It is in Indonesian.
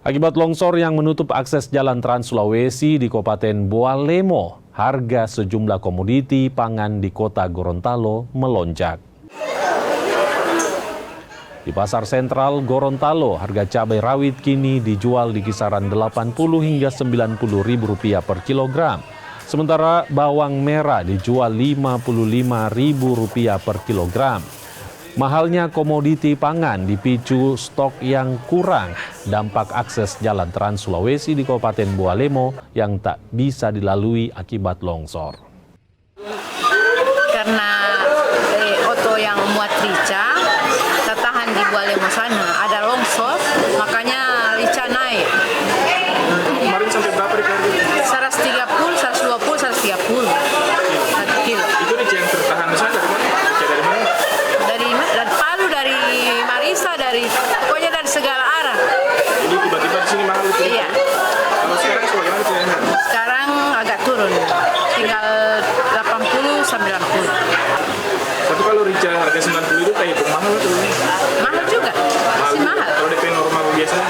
Akibat longsor yang menutup akses jalan Trans Sulawesi di Kabupaten Boalemo, harga sejumlah komoditi pangan di kota Gorontalo melonjak. Di pasar sentral Gorontalo, harga cabai rawit kini dijual di kisaran 80 hingga 90 ribu rupiah per kilogram. Sementara bawang merah dijual 55 ribu rupiah per kilogram. Mahalnya komoditi pangan dipicu stok yang kurang, dampak akses jalan Trans Sulawesi di Kabupaten Boalemo yang tak bisa dilalui akibat longsor. Karena oto yang muat rica tertahan di Boalemo sana, ada longsor, makanya rica naik. Kemarin sampai berapa di harga? 130, 120, 130 1 kilo. Itu rica yang tertahan di sana dari mana? Rica dari mana? Dari Palu, dari Marisa, pokoknya dari segala arah. Jadi tiba-tiba di sini mahal itu? Iya. Kalau sekarang bagaimana itu? Sekarang agak turun, tinggal 80 sampai 90. Tapi kalau rica harga 90 itu kayak mahal tuh? Mahal juga, masih mahal. Kalau DP normal biasanya?